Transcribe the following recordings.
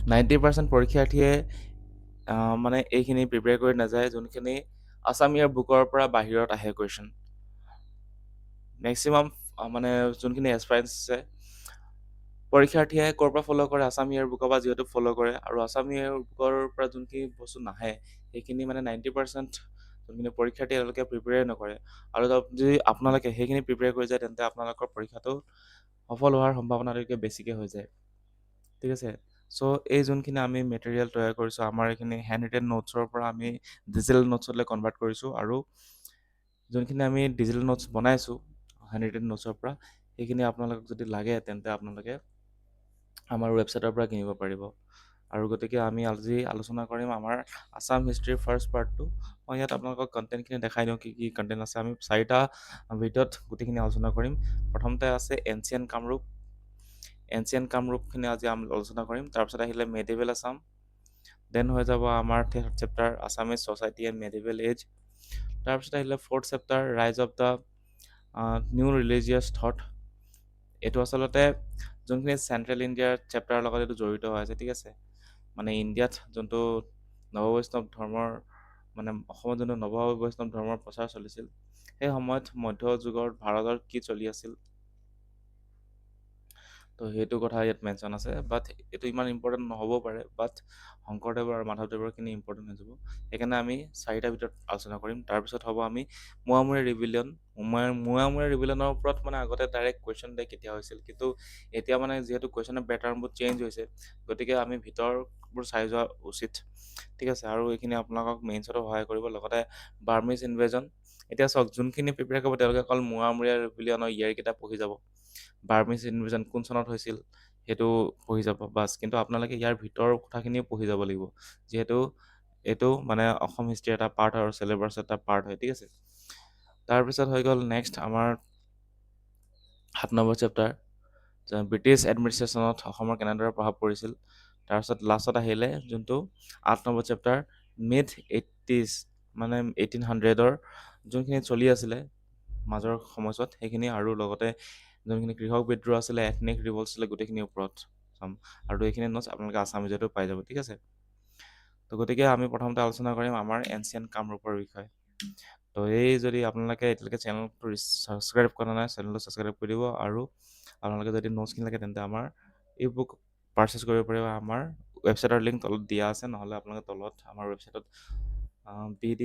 90% পৰীক্ষাৰ্থীয়ে মানে এইখিনি প্ৰিপেয়াৰ কৰি নাযায়, যোনখিনি আছাম ইয়াৰ বুকৰ পৰা বাহিৰত আহে কুৱেশ্যন। মেক্সিমাম মানে যোনখিনি এছপাৰেণ্টছ আছে, পৰীক্ষাৰ্থীয়ে ক'ৰ পৰা ফ'ল' কৰে, আছাম ইয়াৰ বুকৰ পৰা যিহেতু ফ'ল' কৰে, আৰু আছাম ইয়াৰ বুকৰ পৰা যোনখিনি বস্তু নাহে সেইখিনি মানে 90% যোনখিনি পৰীক্ষাৰ্থী তেওঁলোকে প্ৰিপেয়াৰ নকৰে। আৰু যদি আপোনালোকে সেইখিনি প্ৰিপেয়াৰ কৰি যায়, তেন্তে আপোনালোকৰ পৰীক্ষাটো সফল হোৱাৰ সম্ভাৱনাটোকে বেছিকৈ হৈ যায়। ঠিক আছে। চ' এই যোনখিনি আমি মেটেৰিয়েল তৈয়াৰ কৰিছোঁ, আমাৰ এইখিনি হেণ্ড ৰিটেন নোটছৰ পৰা আমি ডিজিটেল নোটছলৈ কনভাৰ্ট কৰিছোঁ, আৰু যোনখিনি আমি ডিজিটেল নোটছ বনাইছোঁ হেণ্ড ৰিটেন নোটছৰ পৰা, সেইখিনি আপোনালোকক যদি লাগে তেন্তে আপোনালোকে আমাৰ ৱেবছাইটৰ পৰা কিনিব পাৰিব। আৰু গতিকে আমি আজি আলোচনা কৰিম আমাৰ আছাম হিষ্ট্ৰীৰ ফাৰ্ষ্ট পাৰ্টটো। মই ইয়াত আপোনালোকক কণ্টেণ্টখিনি দেখাই দিওঁ, কি কি কণ্টেণ্ট আছে। আমি 4টা ভিডিঅ'ত গোটেইখিনি আলোচনা কৰিম। প্ৰথমতে আছে এনচিয়েণ্ট কামৰূপ। এনচিয়েণ্ট কামৰূপখিনি আজি আমি আলোচনা কৰিম। তাৰপিছত আহিলে মেডিভেল আছাম। দেন হৈ যাব আমাৰ third chapter Assamese society and medieval age. তাৰপিছত আহিলে fourth chapter rise of the new religious thought. এইটো আচলতে যোনখিনি চেণ্ট্ৰেল ইণ্ডিয়াৰ চেপ্টাৰৰ লগত এইটো জড়িত হৈ আছে। ঠিক আছে। মানে ইণ্ডিয়াত যোনটো নৱবৈষ্ণৱ ধৰ্মৰ মানে অসমত যোনটো নৱবৈষ্ণৱ ধৰ্মৰ প্ৰচাৰ চলিছিল, সেই সময়ত মধ্যযুগৰ ভাৰতৰ কি চলি আছিল, তো সেইটো কথা ইয়াত মেনশ্যন আছে। বাট এইটো ইমান ইম্পৰ্টেণ্ট নহ'বও পাৰে, বাট শংকৰদেৱৰ আৰু মাধৱদেৱৰখিনি ইম্পৰ্টেণ্ট হৈ যাব। সেইকাৰণে আমি 4টা ভিতৰত আলোচনা কৰিম। তাৰপিছত হ'ব আমি মোৱামৰীয়া ৰিবিলিয়ন। মোৱামৰীয়া ৰিবিলিয়নৰ ওপৰত মানে আগতে ডাইৰেক্ট কুৱেশ্যন দিয়ে কেতিয়া হৈছিল, কিন্তু এতিয়া মানে যিহেতু কুৱেশ্যনৰ পেটাৰ্ণবোৰ চেঞ্জ হৈছে, গতিকে আমি ভিতৰবোৰ চাই যোৱা উচিত। ঠিক আছে। আৰু এইখিনি আপোনালোকক মেইনছতো সহায় কৰিব। লগতে বাৰ্মিজ ইনভেজন। এতিয়া চাওক, যোনখিনি প্ৰিপেয়াৰ কৰিব তেওঁলোকে অকল মোৱামৰীয়া ৰিবিলিয়নৰ ইয়েৰকেইটা পঢ়ি যাব। বাৰ্মিজ ইনভেজন কোন চনত হৈছিল সেইটো পঢ়ি যাব বাছ। কিন্তু আপোনালোকে ইয়াৰ ভিতৰৰ কথাখিনিও পঢ়ি যাব লাগিব, যিহেতু এইটো মানে অসম হিষ্ট্ৰীৰ এটা পাৰ্ট আৰু চিলেবাছ এটা পাৰ্ট হয়। ঠিক আছে। তাৰপিছত হৈ গ'ল নেক্সট আমাৰ 7 নম্বৰ চেপ্টাৰ ব্ৰিটিছ এডমিনিষ্ট্ৰেশ্যনত অসমৰ কেনেদৰে প্ৰভাৱ পৰিছিল। তাৰপিছত লাষ্টত আহিলে যোনটো 8 নম্বৰ চেপ্টাৰ মিড 80s, মানে 1800ৰ যোনখিনি চলি আছিলে মাজৰ সময়ছোৱাত সেইখিনি, আৰু লগতে যোনখিনি কৃষক বিদ্ৰোহ আছিলে, এথনিক ৰিভল্ট আছিলে, গোটেইখিনিৰ ওপৰত চাম। আৰু এইখিনি নোটছ আপোনালোকে আছামিজতো পাই যাব। ঠিক আছে। তো গতিকে আমি প্ৰথমতে আলোচনা কৰিম আমাৰ এনচিয়েণ্ট কামৰূপৰ বিষয়ে। তো এই যদি আপোনালোকে এতিয়ালৈকে চেনেলটো ছাবস্ক্ৰাইব কৰা নাই, চেনেলটো ছাবস্ক্ৰাইব কৰি দিব। আৰু আপোনালোকে যদি নোটছখিনি লাগে তেন্তে আমাৰ ই বুক পাৰচেছ কৰিব পাৰিব। আমাৰ ৱেবছাইটৰ লিংক তলত দিয়া আছে, নহ'লে আপোনালোকে তলত আমাৰ ৱেবছাইটত BD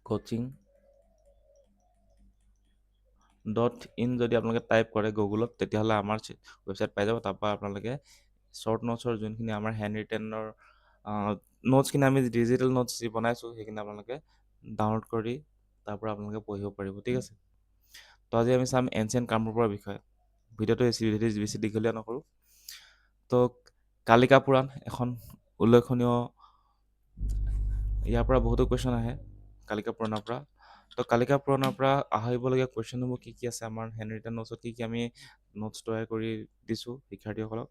coaching.in যদি আপোনালোকে টাইপ কৰে গুগলত, তেতিয়াহ'লে আমাৰ ৱেবছাইট পাই যাব। তাৰপৰা আপোনালোকে শ্বৰ্ট নোটছৰ যোনখিনি আমাৰ হেণ্ড ৰিটেনৰ নোটছখিনি আমি ডিজিটেল নোটছ যি বনাইছোঁ, সেইখিনি আপোনালোকে ডাউনলোড কৰি তাৰ পৰা আপোনালোকে পঢ়িব পাৰিব। ঠিক আছে। তো আজি আমি চাম এনচিয়েণ্ট কামৰূপৰ বিষয়ে। ভিডিঅ'টো বেছি দীঘলীয়া নকৰোঁ। তো কালিকা পুৰাণ এখন উল্লেখনীয়, ইয়াৰ পৰা বহুতো কুৱেশ্যন আহে কালিকা পুৰাণৰ পৰা। তো কালিকা পুৰাণৰ পৰা আহিবলগীয়া কুৱেশ্যনসমূহ কি কি আছে, আমাৰ হেণ্ড ৰিটেন নোটছত কি কি আমি নোটছ তৈয়াৰ কৰি দিছোঁ শিক্ষাৰ্থীসকলক।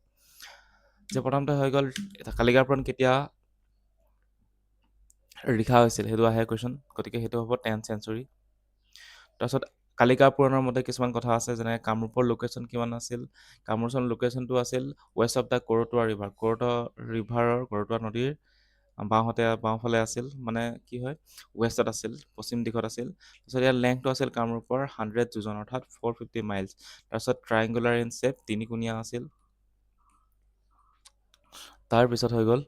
যে প্ৰথমতে হৈ গ'ল কালিকা পুৰাণ কেতিয়া লিখা হৈছিল, সেইটো আহে কুৱেশ্যন। গতিকে সেইটো হ'ব 10th চেঞ্চুৰী। তাৰপিছত কালিকা পুৰাণৰ মতে কিছুমান কথা আছে, যেনে কামৰূপৰ লোকেশ্যন কিমান আছিল। কামৰূপৰ লোকেশ্যনটো আছিল west of the Karatoya river. কৰতোৱা নদীৰ বাওঁফালে আছিল, মানে কি হয় ৱেষ্টত আছিল, পশ্চিম দিশত আছিল। তাৰপিছত ইয়াৰ লেংথটো আছিল কামৰূপৰ 100 যোজন, অৰ্থাৎ 450 মাইলছ। তাৰপিছত ট্ৰাইংগুলাৰ ইন শ্বেপ, তিনিকোণীয়া আছিল। তাৰপিছত হৈ গ'ল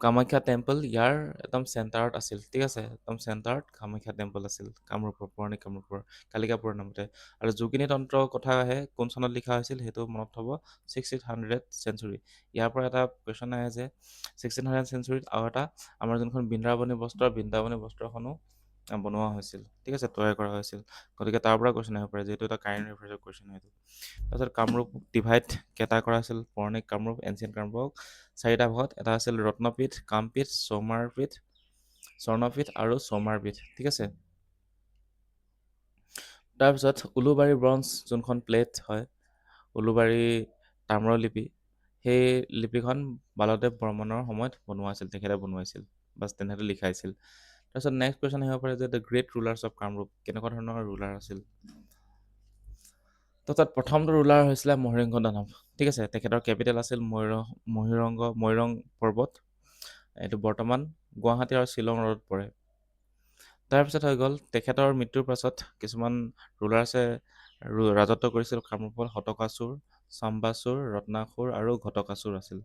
কামাখ্যা টেম্পল, ইয়াৰ একদম চেণ্টাৰত আছিল। ঠিক আছে। একদম চেণ্টাৰত কামাখ্যা টেম্পল আছিল কামৰূপৰ, পৌৰাণিক কামৰূপৰ কালিকা পুৰাণৰ মতে। আৰু যোগিনী তন্ত্ৰৰ কথা আহে, কোন চনত লিখা হৈছিল সেইটো মনত থ'ব, 1600 চেঞ্চুৰী। ইয়াৰ পৰা এটা কুৱেশ্যন আহে যে 1600 চেঞ্চুৰীত আৰু এটা আমাৰ যোনখন বৃন্দাবনী বস্ত্ৰখনো বনোৱা হৈছিল। ঠিক আছে, তৈয়াৰ কৰা হৈছিল। গতিকে তাৰ পৰা কুৱেশ্যন আহিব পাৰে, যিহেতু এটা কাৰেণ্ট এফেয়াৰ্ছৰ কুৱেশ্যন হয় এইটো। তাৰপিছত কামৰূপ ডিভাইড কেইটা কৰা হৈছিল, পৌৰাণিক কামৰূপ, এনচিয়েণ্ট কামৰূপক 4টা ভাগত। এটা আছিল ৰত্নপীঠ, কামপীঠ, স্বৰ্ণপীঠ আৰু চৌমাৰপীঠ। ঠিক আছে। তাৰপিছত উলুবাৰী ব্ৰঞ্জ যোনখন প্লেট হয়, উলুবাৰী তাম্ৰলিপি, সেই লিপিখন বালদেৱ বৰ্মনৰ সময়ত বনোৱা আছিল, তেখেতে বনোৱাইছিল, বাছ তেনেকৈ লিখাইছিল। তাৰপিছত নেক্সট কুৱেশ্যন আহিব পাৰে যে the great rulers of Kamrup, কেনেকুৱা ধৰণৰ ৰুলাৰ আছিল। তো তাত প্ৰথমটো ৰুলাৰ হৈছিলে মহিৰংগ দানৱ। ঠিক আছে। তেখেতৰ কেপিটেল আছিল মহিৰংগ পৰ্বত। এইটো বৰ্তমান গুৱাহাটী আৰু শ্বিলং ৰোডত পৰে। তাৰপিছত হৈ গ'ল তেখেতৰ মৃত্যুৰ পাছত কিছুমান ৰুলাৰ্ছে ৰাজত্ব কৰিছিল কামৰূপত। শতকাসুৰ, চাম্বাসুৰ, ৰত্নাসুৰ আৰু ঘটকাসুৰ আছিল।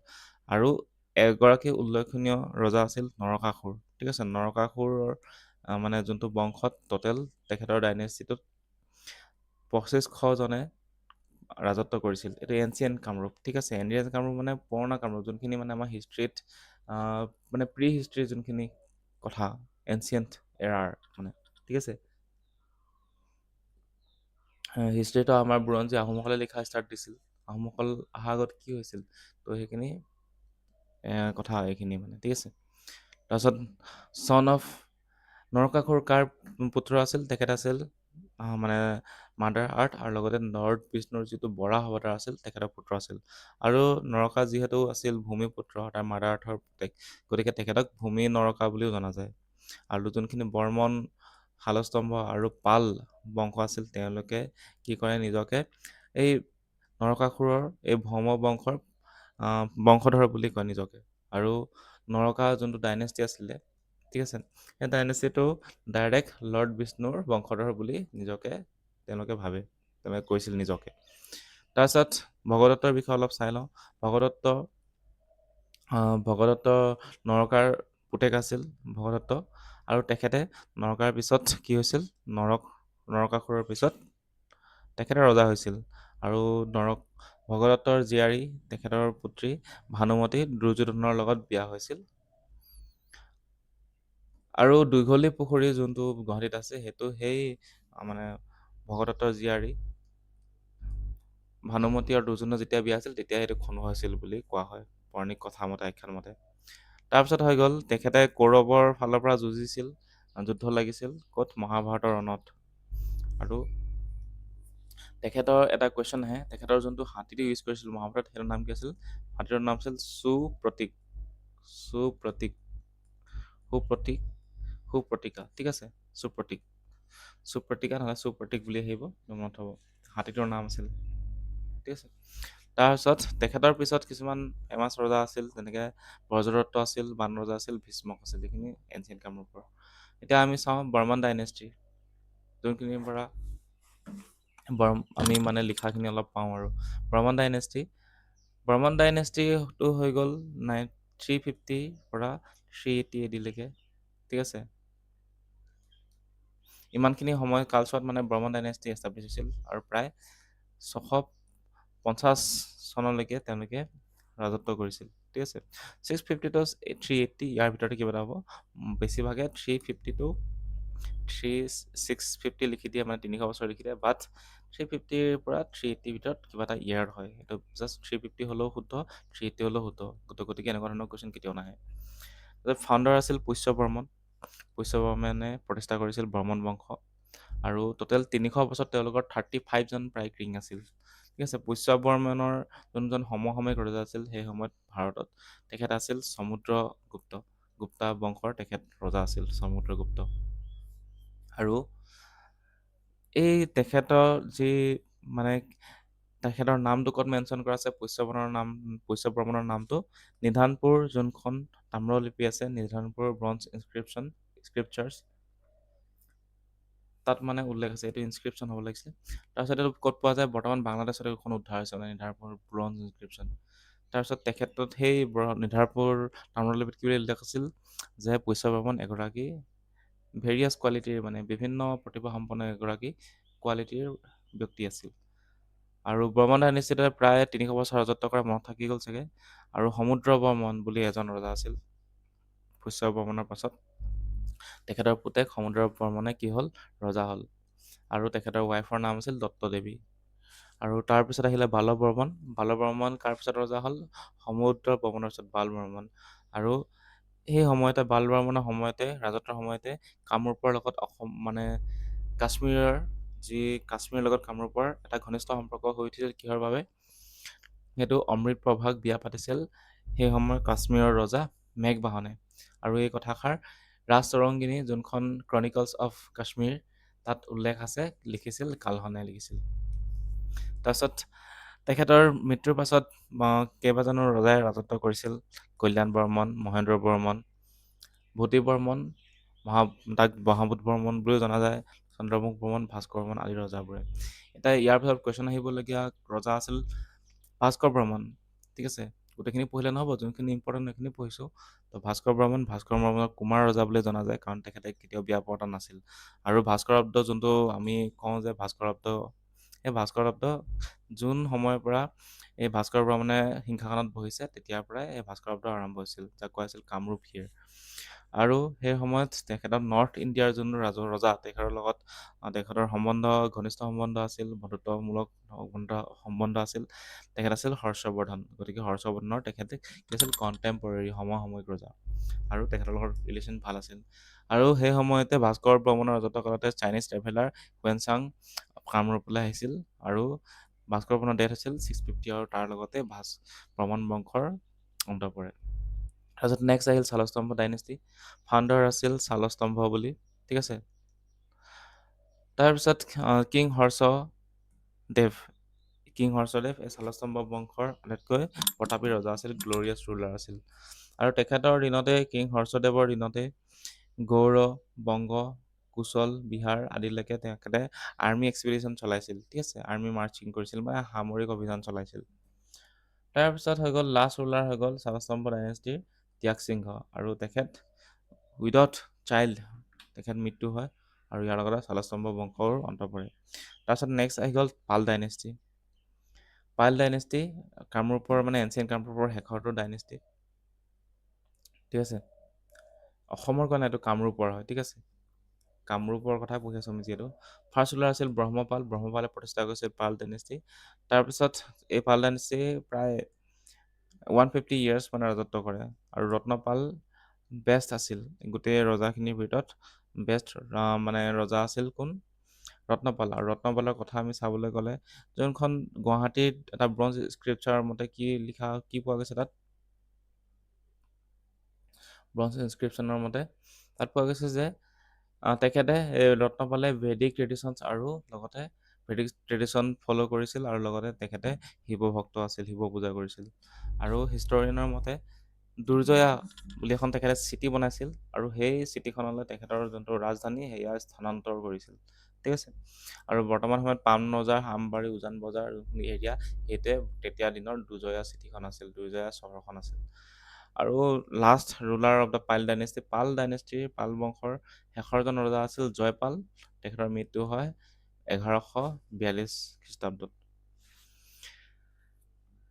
আৰু এগৰাকী উল্লেখনীয় ৰজা আছিল নৰকাসুৰ। ঠিক আছে, নৰকাসুৰৰ মানে যোনটো বংশত টোটেল তেখেতৰ ডাইনেষ্টিটোত 2500জনে ৰাজত্ব কৰিছিল। এইটো এনচিয়েণ্ট কামৰূপ। ঠিক আছে, এনচিয়েণ্ট কামৰূপ মানে পুৰণা কামৰূপ, যোনখিনি মানে আমাৰ হিষ্ট্ৰীত মানে প্ৰি হিষ্ট্ৰীৰ যোনখিনি কথা, এনচিয়েণ্ট এৰাৰ মানে। ঠিক আছে, হিষ্ট্ৰীটো আমাৰ বুৰঞ্জী আহোমসকলে লিখা ষ্টাৰ্ট দিছিল। আহোমসকল অহাৰ আগত কি হৈছিল, তো সেইখিনি কথা এইখিনি মানে। ঠিক আছে, তাৰপিছত চন অফ নৰকাসুৰ কাৰ পুত্ৰ আছিল? তেখেত আছিল মানে মাদাৰ আৰ্থ আৰু লগতে লৰ্ড বিষ্ণুৰ যিটো বৰাহ অৱতাৰ আছিল তেখেতৰ পুত্ৰ আছিল। আৰু নৰকা যিহেতু আছিল ভূমিপুত্ৰ, তাৰ মাদাৰ আৰ্থৰ পুতেক, গতিকে তেখেতক ভূমি নৰকা বুলিও জনা যায়। আৰু যোনখিনি বৰ্মন, শালস্তম্ভ আৰু পাল বংশ আছিল, তেওঁলোকে কি কৰে, নিজকে এই নৰকাসুৰৰ এই ভৌম বংশৰ বংশধৰ বুলি কয় নিজকে। আৰু নৰকা যোনটো ডাইনেষ্টি আছিলে, ঠিক আছে, সেই ডাইনেষ্টিটো ডাইৰেক্ট লৰ্ড বিষ্ণুৰ বংশধৰ বুলি নিজকে তেওঁলোকে ভাবে, তেওঁলোকে কৈছিল নিজকে। তাৰপিছত ভগদত্তৰ বিষয়ে অলপ চাই লওঁ। ভগদত্ত নৰকাৰ পুতেক আছিল ভগদত্ত, আৰু তেখেতে নৰকাৰ পিছত কি হৈছিল, নৰকাসুৰৰ পিছত তেখেতে ৰজা হৈছিল। আৰু ভগদত্তৰ জীয়াৰী তেখেতৰ পুত্ৰী ভানুমতী দুৰ্যোধনৰ লগত বিয়া হৈছিল। আৰু দীঘলী পুখুৰী যোনটো গুৱাহাটীত আছে, সেইটো সেই মানে ভগদত্তৰ জীয়াৰী ভানুমতী আৰু দুৰ্যোধনৰ যেতিয়া বিয়া আছিল তেতিয়া সেইটো খন্দোৱা হৈছিল বুলি কোৱা হয় পৌৰাণিক কথা মতে, আখ্যান মতে। তাৰপিছত হৈ গ'ল তেখেতে কৌৰৱৰ ফালৰ পৰা যুঁজিছিল, যুদ্ধ লাগিছিল ক'ত, মহাভাৰতৰ ৰণত। আৰু তেখেতৰ এটা কুৱেশ্যন আহে, তেখেতৰ যোনটো হাতীটো ইউজ কৰিছিল মহাভাৰতত, সেইটোৰ নাম কি আছিল? হাতীটোৰ নাম আছিল সুপ্ৰতীক। সুপ্ৰতীক সুপ্ৰতীক সুপ্ৰতীকা। ঠিক আছে, সুপ্ৰতীকা নহ'লে সুপ্ৰতীক বুলি আহিব, মনত হ'ব। হাতীটোৰ নাম আছিল। ঠিক আছে, তাৰপিছত তেখেতৰ পিছত কিছুমান ফেমাছ ৰজা আছিল, যেনেকে ব্ৰজদত্ত আছিল, বান ৰজা আছিল, ভীষ্মক আছিল। এইখিনি এনচিয়েণ্ট কামৰূপৰ। এতিয়া আমি চাওঁ বৰ্মন ডাইনেষ্টি, যোনখিনিৰ পৰা আমি মানে লিখাখিনি অলপ পাওঁ। আৰু বৰ্মন ডাইনেষ্টিটো হৈ গ'ল 350 পৰা 380 AD লৈকে। ঠিক আছে, ইমানখিনি সময় কালচোৱাত মানে বৰ্মন ডাইনেষ্টি এষ্টাব্লিছ হৈছিল, আৰু প্ৰায় 650 চনলৈকে তেওঁলোকে ৰাজত্ব কৰিছিল। ঠিক আছে, 650 to 380 ইয়াৰ ভিতৰতে কিবা এটা হ'ব। বেছিভাগে 350 to 650 লিখি দিয়ে, মানে 300 বছৰ লিখি দিয়ে, বাট 350 পৰা 380 ভিতৰত কিবা এটা ইয়াৰ হয়। এইটো জাষ্ট 350 হ'লেও শুদ্ধ, 380 হ'লেও শুদ্ধ। গতিকে এনেকুৱা ধৰণৰ কুৱেশ্যন কেতিয়াও নাহে। ফাউণ্ডাৰ আছিল পুষ্য বৰ্মন। পুষ্য বৰ্মনে প্ৰতিষ্ঠা কৰিছিল বৰ্মন বংশ। আৰু টোটেল 300 বছৰত তেওঁলোকৰ 35জন প্ৰায় কিং আছিল। ঠিক আছে, পুষ্য বৰ্মনৰ যোনজন সমসাময়িক ৰজা আছিল সেই সময়ত ভাৰতত, তেখেত আছিল সমুদ্ৰগুপ্ত। গুপ্তা বংশৰ তেখেত ৰজা আছিল, সমুদ্ৰগুপ্ত। আৰু এই তেখেতৰ যি মানে তেখেতৰ নামটো ক'ত মেনশ্যন কৰা আছে, পুষ্য বৰ্মনৰ নামটো নিধানপুৰ যোনখন তাম্ৰলিপি আছে, নিধানপুৰ ব্ৰঞ্জ স্ক্ৰিপচাৰ্ছ, তাত মানে উল্লেখ আছে। এইটো ইনস্ক্ৰিপশ্যন হ'ব লাগিছিলে। তাৰপিছত এইটো ক'ত পোৱা যায়, বৰ্তমান বাংলাদেশত এইখন উদ্ধাৰ হৈছে, মানে নিধানপুৰ ব্ৰঞ্জ ইনস্ক্ৰিপশ্যন। তাৰপিছত তেখেতত সেই নিধানপুৰ তাম্ৰলিপিত কি বুলি উল্লেখ আছিল, যে পুষ্য বৰ্মন এগৰাকী ভেৰিয়াছ কোৱালিটিৰ, মানে বিভিন্ন প্ৰতিভা সম্পন্ন এগৰাকী কোৱালিটিৰ ব্যক্তি আছিল। আৰু বৰ্মন ডাইনেষ্টিতে প্ৰায় 300 বছৰ ৰাজত্ব কৰা, মনত থাকি গ'ল চাগে। আৰু সমুদ্ৰ বৰ্মন বুলি এজন ৰজা আছিল পুষ্য বৰ্মনৰ পাছত। তেখেতৰ পুতেক সমুদ্ৰ বৰ্মনে কি হ'ল, ৰজা হ'ল। আৰু তেখেতৰ ৱাইফৰ নাম আছিল দত্ত দেৱী। আৰু তাৰপিছত আহিলে বাল বৰ্মন। বাল বৰ্মন কাৰ পিছত ৰজা হ'ল, সমুদ্ৰ বৰ্মনৰ পিছত বাল বৰ্মন। আৰু সেই সময়তে বাল বৰ্মনৰ সময়তে, ৰাজত্বৰ সময়তে কামৰূপৰ লগত অসম মানে কাশ্মীৰৰ লগত কামৰূপৰ এটা ঘনিষ্ঠ সম্পৰ্ক হৈ উঠিছিল। কিহৰ বাবে, সেইটো অমৃত প্ৰভাক বিয়া পাতিছিল সেই সময়ৰ কাশ্মীৰৰ ৰজা মেঘবাহনে। আৰু এই কথাষাৰ ৰাজতৰংগিনী যোনখন ক্ৰনিকলছ অফ কাশ্মীৰ, তাত উল্লেখ আছে, লিখিছিল কালহনে লিখিছিল। তাৰপিছত তেখেতৰ মৃত্যুৰ পাছত কেইবাজনো ৰজাই ৰাজত্ব কৰিছিল। কল্যাণ বৰ্মন, মহেন্দ্ৰ বৰ্মন, ভূতি বৰ্মন, মহা তাক মহাবুধ বৰ্মন বুলিও জনা যায়, চন্দ্ৰমুখ বৰ্মন, ভাস্কৰ বৰ্মন আদি ৰজাবোৰে। এতিয়া ইয়াৰ পিছত কুৱেশ্যন আহিবলগীয়া ৰজা আছিল ভাস্কৰ বৰ্মন। ঠিক আছে, গোটেইখিনি পঢ়িলে নহ'ব, যোনখিনি ইম্পৰ্টেণ্ট সেইখিনি পঢ়িছোঁ। তো ভাস্কৰ বৰ্মনক কুমাৰ ৰজা বুলি জনা যায়, কাৰণ তেখেতে কেতিয়াও বিয়া পতা নাছিল। আৰু ভাস্কৰাব্দ যোনটো আমি কওঁ যে ভাস্কৰাব্দ, এই ভাস্কৰাব্দ যোন সময়ৰ পৰা এই ভাস্কৰ বৰ্মনে সিংহাসনত বহিছে তেতিয়াৰ পৰাই এই ভাস্কৰাব্দ আৰম্ভ হৈছিল, যাক কোৱা হৈছিল কামৰূপ হিৰ। আৰু সেই সময়ত তেখেতৰ নৰ্থ ইণ্ডিয়াৰ যোন ৰজা, তেখেতৰ লগত তেখেতৰ ঘনিষ্ঠ সম্বন্ধ আছিল, বন্ধুত্বমূলক সম্বন্ধ আছিল। তেখেত আছিল হৰ্ষবৰ্ধন। গতিকে হৰ্ষবৰ্ধনৰ তেখেতে কি আছিল, কণ্টেম্পৰেৰী, সমসাময়িক ৰজা, আৰু তেখেতৰ লগত ৰিলেশ্যন ভাল আছিল। আৰু সেই সময়তে ভাস্কৰ বৰ্মনৰ ৰাজত্ব কালতে চাইনিজ ট্ৰেভেলাৰ হুৱেনচাং কামৰূপলৈ আহিছিল, আৰু ভাস্কৰ বৰ্মনৰ ডেথ হৈছিল 650, আৰু তাৰ লগতে বৰ্মন বংশৰ অন্ত পৰে। তাৰপিছত নেক্সট আহিল শালস্তম্ভ ডাইনেষ্টি। ফাউণ্ডাৰ আছিল শালস্তম্ভ বুলি। ঠিক আছে, তাৰপিছত কিং হৰ্ষদেৱ এই শালস্তম্ভ বংশৰ আটাইতকৈ প্ৰতাপী ৰজা আছিল, গ্লৰিয়াছ ৰুলাৰ আছিল। আৰু তেখেতৰ দিনতে, কিং হৰ্ষদেৱৰ দিনতে গৌড়, বংগ, কুশল, বিহাৰ আদিলৈকে তেখেতে আৰ্মি এক্সপিডিশ্যন চলাইছিল। ঠিক আছে, আৰ্মি মাৰ্চিং কৰিছিল, মানে সামৰিক অভিযান চলাইছিল। তাৰপিছত হৈ গ'ল লাষ্ট ৰুলাৰ হৈ গ'ল শালস্তম্ভ ডাইনেষ্টিৰ ত্যাগ সিংহ, আৰু তেখেত উইদাউট চাইল্ড তেখেত মৃত্যু হয়, আৰু ইয়াৰ লগতে শালস্তম্ভ বংশৰ অন্ত পৰে। তাৰপিছত নেক্সট আহি গ'ল পাল ডাইনেষ্টি। পাল ডাইনেষ্টি কামৰূপৰ, মানে এনচিয়েণ্ট কামৰূপৰ শেষৰটো ডাইনেষ্টি। ঠিক আছে, অসমৰ কাৰণে এইটো কামৰূপৰ হয়। ঠিক আছে, কামৰূপৰ কথা পঢ়ি আছোঁ আমি যিহেতু। ফাৰ্ষ্ট ৰুলাৰ আছিল ব্ৰহ্মপাল। ব্ৰহ্মপালে প্ৰতিষ্ঠা কৰিছিল পাল ডাইনেষ্টি। তাৰপিছত এই পাল ডাইনেষ্টি প্ৰায় 150 ইয়াৰ্ছ মানে ৰাজত্ব কৰে, আৰু ৰত্নপাল বেষ্ট আছিল। গোটেই ৰজাখিনিৰ ভিতৰত বেষ্ট মানে ৰজা আছিল কোন, ৰত্নপাল। আৰু ৰত্নপালৰ কথা আমি চাবলৈ গ'লে, যোনখন গুৱাহাটীত এটা ব্ৰঞ্জ স্ক্ৰিপচাৰৰ মতে কি পোৱা গৈছে তাত, ব্ৰঞ্জ ইনস্ক্ৰিপশ্যনৰ মতে তাত পোৱা গৈছে যে তেখেতে ৰত্নপালে ভেদিক ট্ৰেডিশ্যনছ আৰু লগতে ভেদিক ট্ৰেডিশ্যন ফ'ল' কৰিছিল, আৰু লগতে তেখেতে শিৱ ভক্ত আছিল, শিৱ পূজা কৰিছিল। আৰু হিষ্টৰিয়ানৰ মতে দুৰ্জয়া বুলি এখন তেখেতে চিটি বনাইছিল, আৰু সেই চিটিখনলৈ তেখেতৰ যোনটো ৰাজধানী সেয়া স্থানান্তৰ কৰিছিল। ঠিক আছে, আৰু বৰ্তমান সময়ত পাণবজাৰ, আমবাৰী, উজান বজাৰ যোনখিনি এৰিয়া, সেইটোৱে তেতিয়া দিনৰ দুৰ্জয়া চিটিখন আছিল, দুৰ্জয়া চহৰখন আছিল। আৰু last ruler of the Pala dynasty, Pala বংশৰ শেষৰজন ৰজা আছিল জয়পাল। তেখেতৰ মৃত্যু হয় 1142 খ্ৰীষ্টাব্দত।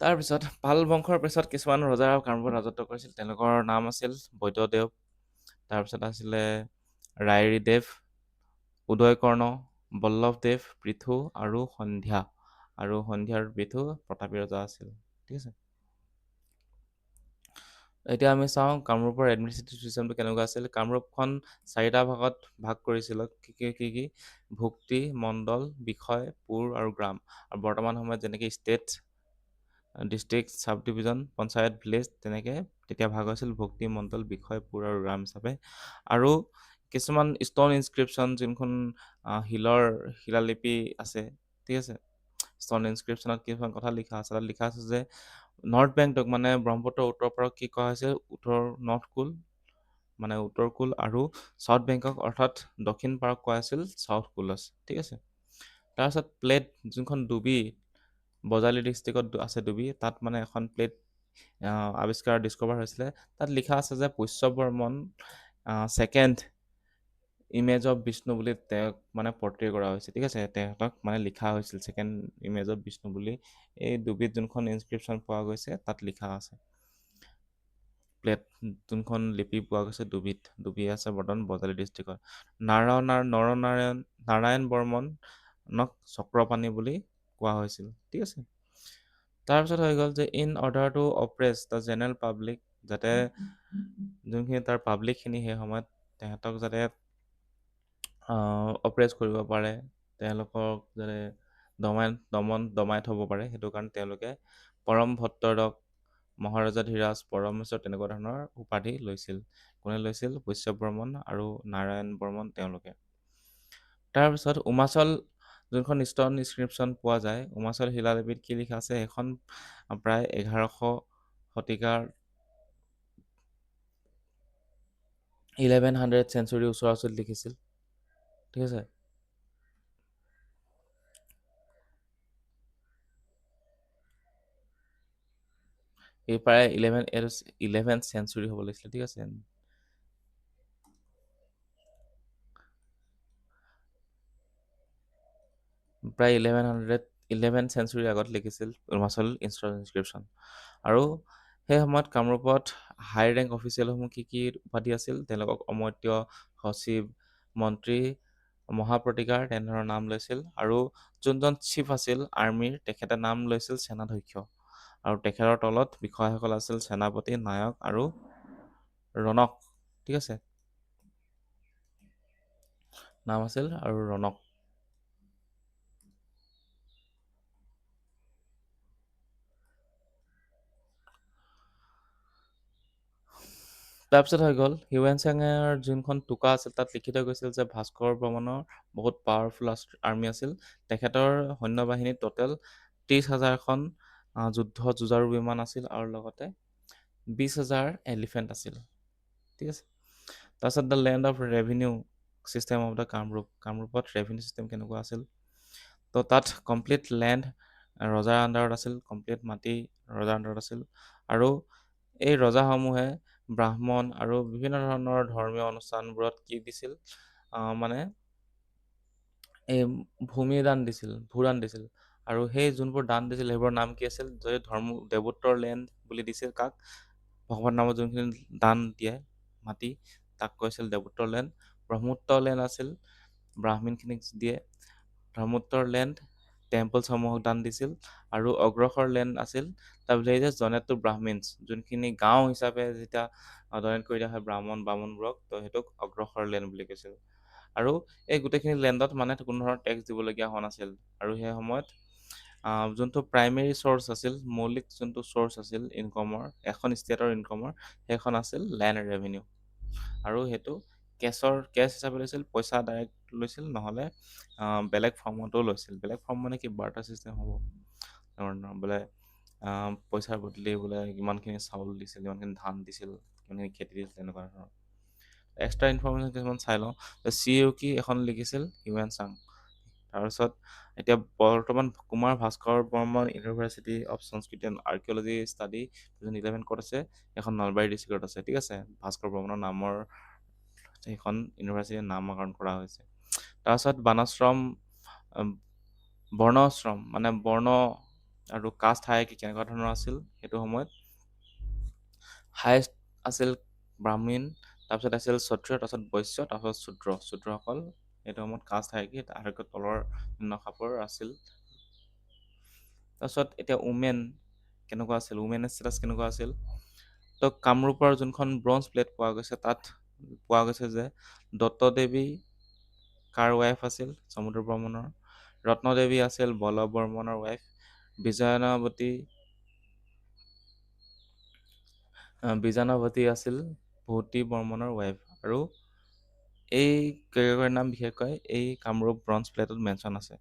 তাৰপিছত পাল বংশৰ পিছত কিছুমান ৰজা কামৰূপত ৰাজত্ব কৰিছিল, তেওঁলোকৰ নাম আছিল বৈদ্যদেৱ, তাৰপিছত আছিলে ৰাইৰীদেৱ, উদয়কৰ্ণ, বল্লভদেৱ, পৃথু আৰু সন্ধ্যা। আৰু সন্ধ্যাৰ পৃথু প্ৰতাপী ৰজা আছিল। ঠিক আছে, এতিয়া আমি চাওঁ কামৰূপৰ এডমিনিষ্ট্ৰেটিভ চিষ্টেমটো কেনেকুৱা আছিল। কামৰূপখন 4টা ভাগত ভাগ কৰিছিল। কি ভুক্তি, মণ্ডল, বিষয়, পুৰ আৰু গ্ৰাম। আৰু বৰ্তমান সময়ত যেনেকৈ ষ্টেট, ডিষ্ট্ৰিক্ট, চাব ডিভিজন, পঞ্চায়ত, ভিলেজ, তেনেকৈ তেতিয়া ভাগ হৈছিল ভুক্তি, মণ্ডল, বিষয়, পুৰ আৰু গ্ৰাম হিচাপে। আৰু কিছুমান ষ্ট'ন ইনস্ক্ৰিপশ্যন, যোনখন শিলালিপি আছে, ঠিক আছে, ষ্ট'ন ইনস্ক্ৰিপশ্যনত কিছুমান কথা লিখা আছে। তাত লিখা আছে যে নৰ্থ বেংকটোক, মানে ব্ৰহ্মপুত্ৰৰ উত্তৰ পাৰক কি কোৱা হৈছে, নৰ্থ কুল, মানে উত্তৰ কুল, আৰু চাউথ বেংকক অৰ্থাৎ দক্ষিণ পাৰক কোৱা আছিল চাউথ কুলছ। ঠিক আছে, তাৰপিছত প্লেট, যোনখন ডুবি বজালী ডিষ্ট্ৰিক্টত আছে ডুবি, তাত মানে এখন প্লেট ডিস্কভাৰ হৈছিলে। তাত লিখা আছে যে Pushya Varman second image of Vishnu বুলি তেওঁক মানে পৰ্ট্ৰে কৰা হৈছে। ঠিক আছে, তেহঁতক মানে লিখা হৈছিল ছেকেণ্ড ইমেজ অফ বিষ্ণু বুলি। এই ডুবিত যোনখন ইনস্ক্ৰিপশ্যন পোৱা গৈছে তাত লিখা আছে। প্লেট যোনখন লিপি পোৱা গৈছে ডুবি আছে বৰ্তমান বজালী ডিষ্ট্ৰিক্টত। নাৰায়ণ বৰ্মনক চক্ৰপাণি বুলি কোৱা হৈছিল। ঠিক আছে, তাৰপিছত হৈ গ'ল যে in order to oppress the general public, যাতে যোনখিনি তাৰ পাব্লিকখিনি সেই সময়ত তেহেঁতক যাতে অপ্ৰেছ কৰিব পাৰে, তেওঁলোকক যাতে দমাই থ'ব পাৰে, সেইটো কাৰণে তেওঁলোকে পৰম ভট্টৰক, মহাৰজা ধীৰাজ, পৰমেশ্বৰ, তেনেকুৱা ধৰণৰ উপাধি লৈছিল। কোনে লৈছিল? পুষ্য বৰ্মন আৰু নাৰায়ণ বৰ্মন তেওঁলোকে। তাৰপিছত যোনখন ষ্ট'ন ইনস্ক্ৰিপশ্যন পোৱা যায় উমাচল শিলালিপিত কি লিখা আছে, সেইখন প্ৰায় 11শ শতিকাৰ 1100 চেঞ্চুৰী ওচৰা ওচৰিত লিখিছিল। ঠিক আছে। এই প্ৰায় 11 চেঞ্চুৰী হ'ব লাগিছিলে। ঠিক আছে। প্ৰায় 11 চেঞ্চুৰী আগত লিখিছিল অৰুণাচল ইনস্ক্ৰিপশ্যন। আৰু সেই সময়ত কামৰূপত হাই ৰেংক অফিচিয়েলসমূহ কি কি উপাধি আছিল, তেওঁলোকক অমৰ্ত্য, সচিব, মন্ত্ৰী, মহাপ্ৰতিকাৰ তেনেধৰণৰ নাম লৈছিল। আৰু যোনজন চিফ আছিল আৰ্মিৰ, তেখেতে নাম লৈছিল সেনাধ্যক্ষ। আৰু তেখেতৰ তলত বিষয়াসকল আছিল সেনাপতি, নায়ক আৰু ৰণক। ঠিক আছে। নাম আছিল আৰু ৰণক। তাৰপিছত হৈ গ'ল হিউৱেন চাঙৰ যোনখন টোকা আছিল তাত লিখি থৈ গৈছিল যে ভাস্কৰ বৰ্মনৰ বহুত পাৱাৰফুল আৰ্মি আছিল। তেখেতৰ সৈন্যবাহিনীত টোটেল 30,000খন যুঁজাৰু বিমান আছিল আৰু লগতে 20,000 এলিফেণ্ট আছিল। ঠিক আছে। তাৰপিছত the land of revenue system of the Kamrup. কামৰূপত ৰেভিনিউ ছিষ্টেম কেনেকুৱা আছিল? তো তাত কমপ্লিট লেণ্ড ৰজাৰ আণ্ডাৰত আছিল, কমপ্লিট মাটি ৰজাৰ আণ্ডাৰত আছিল। আৰু এই ৰজাসমূহে ব্ৰাহ্মণ আৰু বিভিন্ন ধৰণৰ ধৰ্মীয় অনুষ্ঠানবোৰত কি দিছিল, মানে এই ভূমি দান দিছিল, ভূদান দিছিল। আৰু সেই যোনবোৰ দান দিছিল সেইবোৰৰ নাম কি আছিল? যদি দেৱোত্তৰ লেণ্ড বুলি দিছিল কাক? ভগৱান নামত যোনখিনি দান দিয়ে মাটি, তাক কৈছিল দেৱোত্তৰ লেণ্ড। ব্ৰহ্মোত্তৰ লেণ্ড আছিল ব্ৰাহ্মণখিনিক দিয়ে। ব্ৰহ্মোত্তৰ লেণ্ড টেম্পলছসমূহক দান দিছিল। আৰু অগ্ৰসৰ লেণ্ড আছিল দ্য ভিলেজেছ ডনেট টু ব্ৰাহ্মিনছ। যোনখিনি গাঁও হিচাপে যেতিয়া ডনেট কৰি দিয়া হয় বামুণবোৰক, তো সেইটোক অগ্ৰসৰ লেণ্ড বুলি কৈছিল। আৰু এই গোটেইখিনি লেণ্ডত মানে কোনো ধৰণৰ টেক্স দিবলগীয়া হোৱা নাছিল। আৰু সেই সময়ত যোনটো প্ৰাইমেৰী চ'ৰ্চ আছিল, মৌলিক যোনটো চ'ৰ্চ আছিল ইনকমৰ, এখন ষ্টেটৰ ইনকমৰ, সেইখন আছিল লেণ্ড ৰেভিনিউ। আৰু সেইটো কেছ হিচাপে লৈছিল, পইচা ডাইৰেক্ট লৈছিল, নহ'লে বেলেগ ফৰ্মতো লৈছিল। বেলেগ ফৰ্ম মানে কি, বাৰ্টাৰ ছিষ্টেম হ'ব বোলে, পইচাৰ বদলি বোলে ইমানখিনি চাউল দিছিল, ইমানখিনি ধান দিছিল, ইমানখিনি খেতি দিছিল, তেনেকুৱা ধৰণৰ। এক্সট্ৰা ইনফৰমেশ্যন কিছুমান চাই লওঁ। চি ইউ কি এখন লিখিছিল হিউৱেন চাং। তাৰপিছত এতিয়া বৰ্তমান কুমাৰ ভাস্কৰ বৰ্মন ইউনিভাৰ্চিটি অফ সংস্কৃতি এণ্ড আৰ্কিঅলজি ষ্টাডি 2011 ক'ত আছে? এখন নলবাৰী ডিষ্ট্ৰিক্টত আছে। ঠিক আছে। ভাস্কৰ বৰ্মনৰ নামৰ সেইখন ইউনিভাৰ্চিটিৰ নামকৰণ কৰা হৈছে। তাৰপিছত বৰ্ণাশ্ৰম মানে বৰ্ণ আৰু কাষ্ট হায়াৰাৰ্কি কেনেকুৱা ধৰণৰ আছিল সেইটো সময়ত? হায়েষ্ট আছিল ব্ৰাহ্মণ, তাৰপিছত আছিল ক্ষত্ৰিয়, তাৰপিছত বৈশ্য, তাৰপিছত শূদ্ৰসকল। সেইটো সময়ত কাষ্ট হায়াৰাৰ্কি আটাইতকৈ তলৰ খাপৰ আছিল। তাৰপিছত এতিয়া উমেন কেনেকুৱা আছিল? উমেন ষ্টেটাছ কেনেকুৱা আছিল? তো কামৰূপৰ যোনখন ব্ৰঞ্জ প্লেট পোৱা গৈছে, তাত পোৱা গৈছে যে দত্তদেৱী কাৰ ৱাইফ আছিল? সমুদ্ৰ বৰ্মনৰ। ৰত্নদেৱী আছিল বল্লভ বৰ্মনৰ ৱাইফ। বীজানাৱতী আছিল ভূতি বৰ্মনৰ ৱাইফ। আৰু এই কেইগৰাকীৰ নাম বিশেষকৈ এই কামৰূপ ব্ৰঞ্জ প্লেটত মেনশ্যন আছে।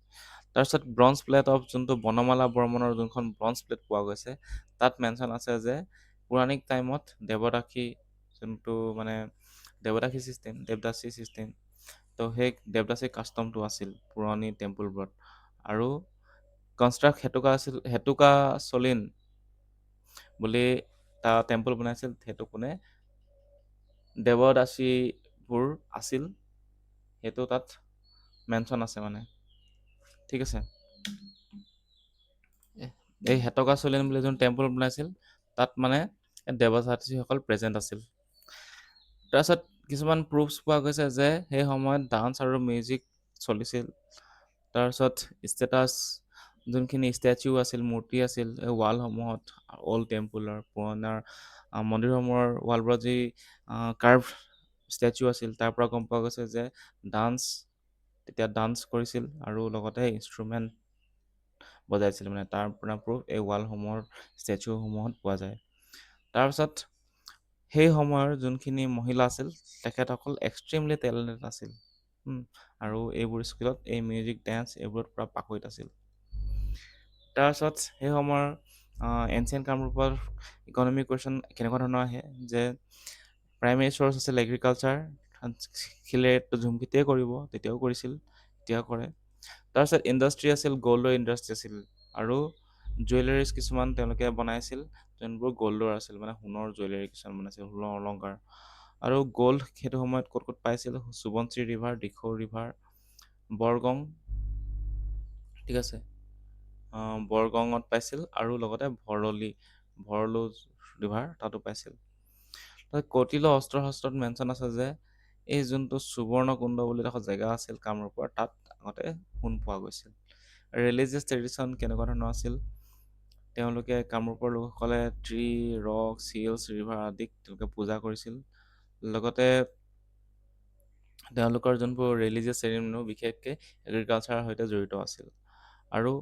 তাৰপিছত ব্ৰঞ্জ প্লেট অফ যোনটো বনমালা বৰ্মনৰ যোনখন ব্ৰঞ্জ প্লেট পোৱা গৈছে, তাত মেনশ্যন আছে যে পৌৰাণিক টাইমত যোনটো মানে দেৱদাসী চিষ্টেম, তো সেই দেৱদাসী কাষ্টমটো আছিল পুৰণি টেম্পলবোৰত। আৰু হেতুকা চলিন বুলি এটা টেম্পল বনাইছিল। সেইটো কোনে? দেৱদাসীবোৰ আছিল, সেইটো তাত মেনশ্যন আছে মানে। ঠিক আছে। এই হেতকা চলিন বুলি যোন টেম্পল বনাইছিল, তাত মানে দেৱদাসীসকল প্ৰেজেণ্ট আছিল। তাৰপিছত কিছুমান প্ৰুফছ পোৱা গৈছে যে সেই সময়ত ডান্স আৰু মিউজিক চলিছিল। তাৰপিছত যোনখিনি ষ্টেচু আছিল, মূৰ্তি আছিল, এই ৱালসমূহত অল্ড টেম্পলৰ পুৰণা মন্দিৰসমূহৰ ৱালবোৰত যি কাৰ্ভ ষ্টেচু আছিল, তাৰ পৰা গম পোৱা গৈছে যে তেতিয়া ডান্স কৰিছিল আৰু লগতে ইনষ্ট্ৰুমেণ্ট বজাইছিল। মানে তাৰ পৰা প্ৰুফ এই ৱালসমূহৰ ষ্টেচুসমূহত পোৱা যায়। তাৰপিছত সেই সময়ৰ যোনখিনি মহিলা আছিল, তেখেতসকল এক্সট্ৰিমলি টেলেণ্টেড আছিল। উম, আৰু এইবোৰ স্কুলত এই মিউজিক ডেন্স এইবোৰত পুৰা পাকৈত আছিল। তাৰপাছত সেই সময়ৰ এনচিয়েণ্ট কামৰূপৰ ইকনমিক কুৱেশ্যন কেনেকুৱা ধৰণৰ আহে যে প্ৰাইমেৰী চ'ৰ্চ আছিল এগ্ৰিকালচাৰ, শিলেৰেটো ঝুমখেতিয়ে কৰিব, তেতিয়াও কৰিছিল, এতিয়াও কৰে। তাৰপিছত ইণ্ডাষ্ট্ৰি আছিল, গ'ল্ডৰ ইণ্ডাষ্ট্ৰি আছিল, আৰু জুৱেলাৰীজ কিছুমান তেওঁলোকে বনাইছিল, যোনবোৰ গ'ল্ডৰ আছিল, মানে সোণৰ জুৱেলাৰী কিছুমান বনাইছিল, সোণৰ অলংকাৰ। আৰু গ'ল্ড সেইটো সময়ত ক'ত ক'ত পাইছিল, সোৱণশিৰি ৰিভাৰ, দিখৌ ৰিভাৰ, বৰগং, ঠিক আছে, বৰগঙত পাইছিল, আৰু লগতে ভৰলু ৰিভাৰ তাতো পাইছিল। তাত কৌটিল্য অস্ত্ৰ শাস্ত্ৰত মেনশ্যন আছে যে এই যোনটো সুবৰ্ণকুণ্ড বুলি এডোখৰ জেগা আছিল কামৰূপৰ, তাত আগতে সোণ পোৱা গৈছিল। ৰিলিজিয়াছ ট্ৰেডিশ্যন কেনেকুৱা ধৰণৰ আছিল, তেওঁলোকে কামৰূপৰ লোকসকলে ট্ৰী, ৰক, চিলছ, ৰিভাৰ আদিক তেওঁলোকে পূজা কৰিছিল। লগতে তেওঁলোকৰ যোনবোৰ ৰিলিজিয়াছ চেৰিমনি বিশেষকৈ এগ্ৰিকালচাৰৰ সৈতে জড়িত আছিল। আৰু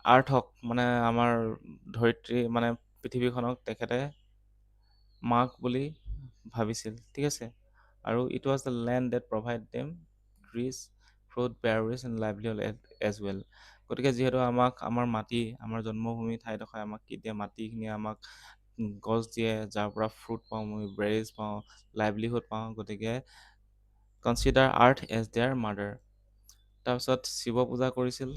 আৰ্থক মানে আমাৰ ধৰিত্ৰী মানে পৃথিৱীখনক তেখেতে মাক বুলি ভাবিছিল, ঠিক আছে। আৰু it was the land that provide them trees, fruit, berries and livelihood as well. গতিকে যিহেতু আমাক আমাৰ মাটি, আমাৰ জন্মভূমি ঠাইডোখৰে আমাক কি দিয়ে, মাটিখিনিয়ে আমাক গছ দিয়ে, যাৰ পৰা ফ্ৰুট পাওঁ, আমি বেৰিজ পাওঁ, লাইভলিহুড পাওঁ, গতিকে consider earth as their mother. তাৰপিছত শিৱ পূজা কৰিছিল,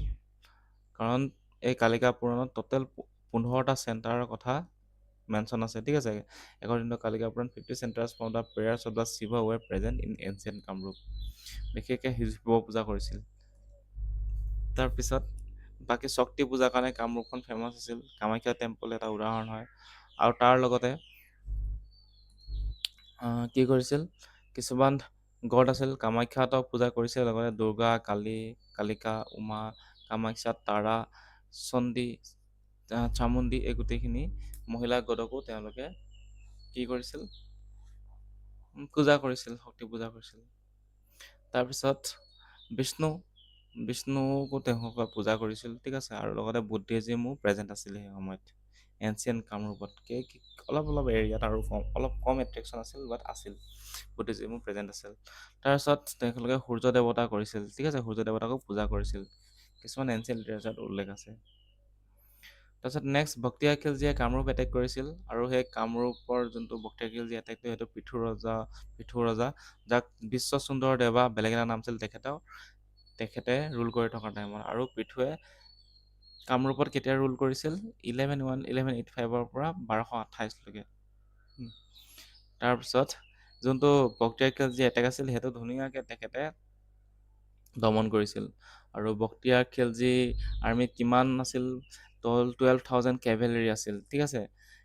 কাৰণ এই কালিকা পুৰাণত টোটেল 15টা চেণ্টাৰৰ কথা মেনশ্যন আছে, ঠিক আছে। According to Kalika Purana 50 centres from the prayers of the Shiva were present in ancient Kamarupa. বিশেষকৈ শিৱ পূজা কৰিছিল। তাৰপিছত বাকী শক্তি পূজাৰ কাৰণে কামৰূপখন ফেমাছ আছিল, কামাখ্যা টেম্পল এটা উদাহৰণ হয়। আৰু তাৰ লগতে কি কৰিছিল, কিছুমান গড আছিল, কামাখ্যাতক পূজা কৰিছিল, লগতে দুৰ্গা, কালী, কালিকা, উমা, কামাখ্যা, তাৰা, চণ্ডী, চামুণ্ডী, এই গোটেইখিনি মহিলা গডকো তেওঁলোকে কি কৰিছিল, পূজা কৰিছিল, শক্তি পূজা কৰিছিল। তাৰপিছত বিষ্ণুকো তেওঁলোকে পূজা কৰিছিল, ঠিক আছে। আৰু লগতে বুদ্ধিজিমো প্ৰেজেণ্ট আছিল সেই সময়ত এনচিয়েণ্ট কামৰূপতকৈ অলপ অলপ এৰিয়াত, আৰু অলপ কম এট্ৰেকশ্যন আছিল, বাট আছিল, বুদ্ধিজিমো প্ৰেজেণ্ট আছিল। তাৰপিছত তেওঁলোকে সূৰ্য দেৱতা কৰিছিল, ঠিক আছে, সূৰ্য দেৱতাকো পূজা কৰিছিল, কিছুমান এনচিয়েণ্ট লিটাৰেচাৰত উল্লেখ আছে। তাৰপিছত নেক্সট ভক্তিয়া খিলজীয়ে কামৰূপ এটেক কৰিছিল, আৰু সেই কামৰূপৰ যোনটো ভক্তিয়া খিলজী এটেকটো সেইটো পৃথু ৰজা, যাক বিশ্ব সুন্দৰ দেৱা বেলেগ এটা নাম আছিল তেখেতে ৰুল কৰি থকা টাইমত। আৰু পৃথুৱে কামৰূপত কেতিয়া ৰুল কৰিছিল, 1185ৰ পৰা 1228লৈকে। তাৰপিছত যোনটো ভক্তিয়া খিলজী এটেক আছিল, সেইটো ধুনীয়াকৈ তেখেতে দমন কৰিছিল। আৰু ভক্তিয়া খিলজী আৰ্মিত কিমান আছিল, 12,000 কেভেলৰী আছিল, ঠিক আছে।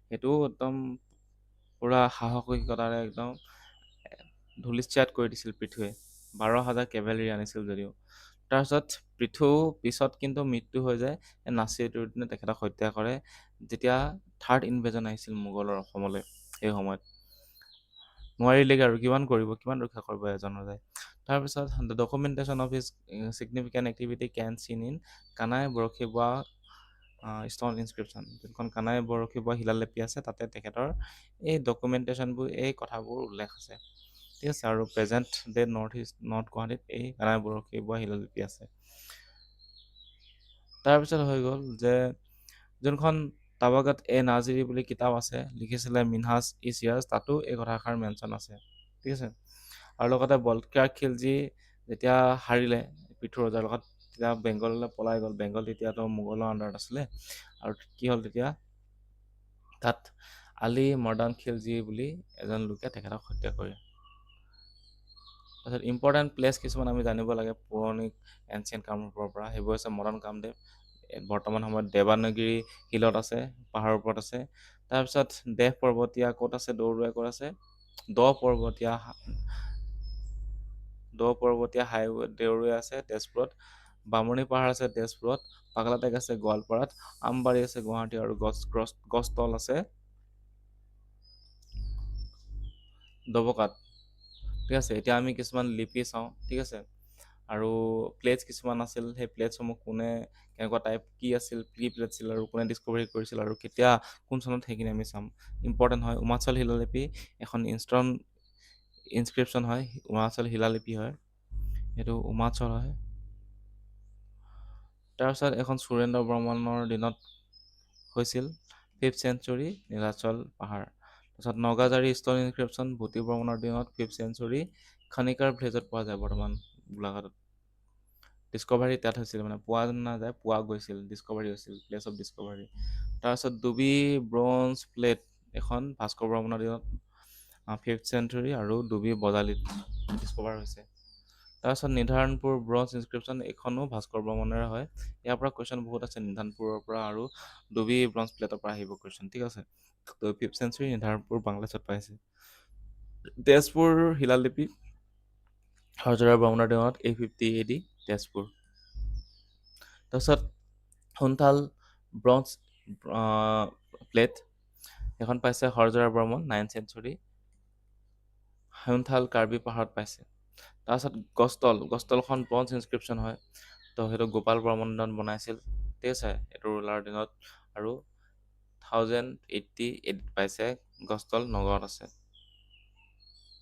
সেইটো একদম পুৰা সাহসিকতাৰে একদম ধূলিচ্যাত কৰি দিছিল পৃথুৱে, 12,000 কেভেলৰী আনিছিল যদিও। তাৰপিছত পৃথু পিছত কিন্তু মৃত্যু হৈ যায়, নাছিৰুদ্দিনে তেখেতক হত্যা কৰে, যেতিয়া থাৰ্ড ইনভেজন আহিছিল মোগলৰ অসমলৈ। সেই সময়ত নোৱাৰিলেগৈ, আৰু কিমান কৰিব, কিমান ৰক্ষা কৰিব এজন ৰজাই। তাৰপিছত the documentation of his significant activity can seen in কানাই বৰশী বোৱা ষ্টন ইনস্ক্ৰিপশ্যন। যোনখন কানাই বৰশী বোৱা শিলালিপি আছে, তাতে তেখেতৰ এই ডকুমেণ্টেশ্যনবোৰ, এই কথাবোৰ উল্লেখ আছে, ঠিক আছে। আৰু প্ৰেজেণ্ট ডে নৰ্থ গুৱাহাটীত এই কানাই বৰশী বোৱা শিলালিপি আছে। তাৰপিছত হৈ গ'ল যে যোনখন তাবাকাত এ নাজিৰী বুলি কিতাপ আছে, লিখিছিলে মিনহাজ ই চিৰাজ, তাতো এই কথাষাৰ মেনশ্যন আছে, ঠিক আছে। আৰু লগতে বলকাৰ খিলজী যেতিয়া হাৰিলে পৃথু ৰজাৰ লগত, তেতিয়া বেংগললৈ পলাই গ'ল। বেংগল তেতিয়াতো মোগলৰ আণ্ডাৰত আছিলে। আৰু কি হ'ল তেতিয়া, তাত আলি মৰ্দান খিলজী বুলি এজন লোকে তেখেতক হত্যা কৰে। তাৰপিছত ইম্পৰ্টেণ্ট প্লেচ কিছুমান আমি জানিব লাগে পৌৰাণিক এনচিয়েণ্ট কামৰূপৰ পৰা, সেইবোৰ হৈছে মদন কামদেৱ, বৰ্তমান সময়ত দেৱানগিৰি হিলত আছে, পাহাৰৰ ওপৰত আছে। তাৰপিছত দেহ পৰ্বতীয়া ক'ত আছে, দৌৰুৱে ক'ত আছে, দ পৰ্বতীয়া হাইৱে দেউৰুৱে আছে তেজপুৰত, বামুণী পাহাৰ আছে তেজপুৰত, পাগলাটেক আছে গোৱালপাৰাত, আমবাৰী আছে গুৱাহাটী, আৰু গছতল আছে দবকাত, ঠিক আছে। এতিয়া আমি কিছুমান লিপি চাওঁ, ঠিক আছে। আৰু প্লেটছ কিছুমান আছিল, সেই প্লেটছসমূহ কোনে, কেনেকুৱা টাইপ, কি আছিল, কি প্লেট আছিল, আৰু কোনে ডিস্কভাৰী কৰিছিল, আৰু কেতিয়া, কোন চনত, সেইখিনি আমি চাম, ইম্পৰ্টেণ্ট হয়। উমাচল শিলালিপি এখন ইনস্ক্ৰিপশ্যন হয়, উমাচল শিলালিপি হয়। এইটো উমাচল হয়। তাৰপিছত এখন সুৰেন্দ্ৰ বৰ্মনৰ দিনত হৈছিল 5th চেঞ্চুৰী নীলাচল পাহাৰ। তাৰপিছত নগাজাৰি ষ্টন ইনস্ক্ৰিপশ্যন বুটি বৰ্মনৰ দিনত 5th চেঞ্চুৰী খনিকাৰ ভিলেজত পোৱা যায় বৰ্তমান গোলাঘাটত। ডিস্কভাৰী তাত হৈছিল, মানে পোৱা নাযায়, পোৱা গৈছিল, ডিস্কভাৰী হৈছিল, প্লেচ অফ ডিস্কভাৰী। তাৰপিছত ডুবি ব্ৰঞ্জ প্লেট এখন ভাস্কৰ বৰ্মনৰ দিনত 5th চেঞ্চুৰী আৰু ডুবি বজালিত ডিস্কভাৰ হৈছে। তাৰপিছত নিধাৰণপুৰ ব্ৰঞ্জ ইনস্ক্ৰিপশ্যন এইখনো ভাস্কৰ বৰ্মনেৰে হয়। ইয়াৰ পৰা কুৱেশ্যন বহুত আছে নিধানপুৰৰ পৰা আৰু ডুবি ব্ৰঞ্জ প্লেটৰ পৰা আহিব কুৱেশ্যন, ঠিক আছে। ত' 5th চেঞ্চুৰী নিধানপুৰ বাংলাদেশত পাইছে। তেজপুৰ শিলালিপি হৰজৰা বৰ্মনৰ দিনত 850 AD তেজপুৰ। তাৰপিছত সোণতাল ব্ৰঞ্জ প্লেট এখন পাইছে হৰজৰা বৰ্মন 9th চেঞ্চুৰী সোণতাল কাৰ্বি পাহাৰত পাইছে। তাৰপিছত গছতলখন ব্ৰঞ্জ ইনস্ক্ৰিপশ্যন হয়, তো সেইটো গোপাল বৰ্মনৰ দিনত বনাইছিল, ঠিক আছে, এইটো ৰুলাৰ দিনত। আৰু 1080 AD পাইছে। গছতল নগাঁৱত আছে,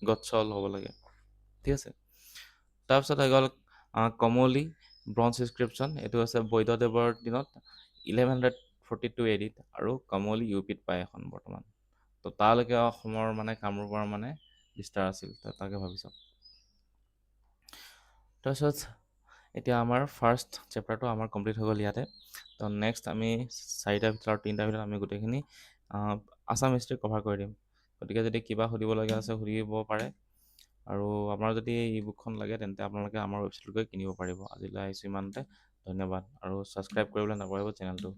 গছল হ'ব লাগে, ঠিক আছে। তাৰপিছত হৈ গ'ল কমলি ব্ৰঞ্জ ইনস্ক্ৰিপশ্যন, এইটো আছে বৈদ্যদেৱৰ দিনত 1142 AD আৰু কমলি ইউপিত পায় এখন বৰ্তমান। তো তালৈকে অসমৰ মানে কামৰূপৰ মানে বিস্তাৰ আছিল, তাকে ভাবি চাওক। তাৰপিছত এতিয়া আমাৰ ফাৰ্ষ্ট চেপ্টাৰটো আমাৰ কমপ্লিট হৈ গ'ল ইয়াতে। তো নেক্সট আমি 4টাৰ ভিতৰত আৰু 3টাৰ ভিতৰত আমি গোটেইখিনি আছাম হিষ্ট্ৰী কভাৰ কৰি দিম। গতিকে যদি কিবা সুধিবলগীয়া আছে সুধিব পাৰে। আৰু আপোনাৰ যদি এই বুকখন লাগে তেন্তে আপোনালোকে আমাৰ ৱেবছাইটত গৈ কিনিব পাৰিব। আজিলৈ আহিছোঁ ইমানতে, ধন্যবাদ। আৰু ছাবস্ক্ৰাইব কৰিবলৈ নাপাহৰিব চেনেলটো।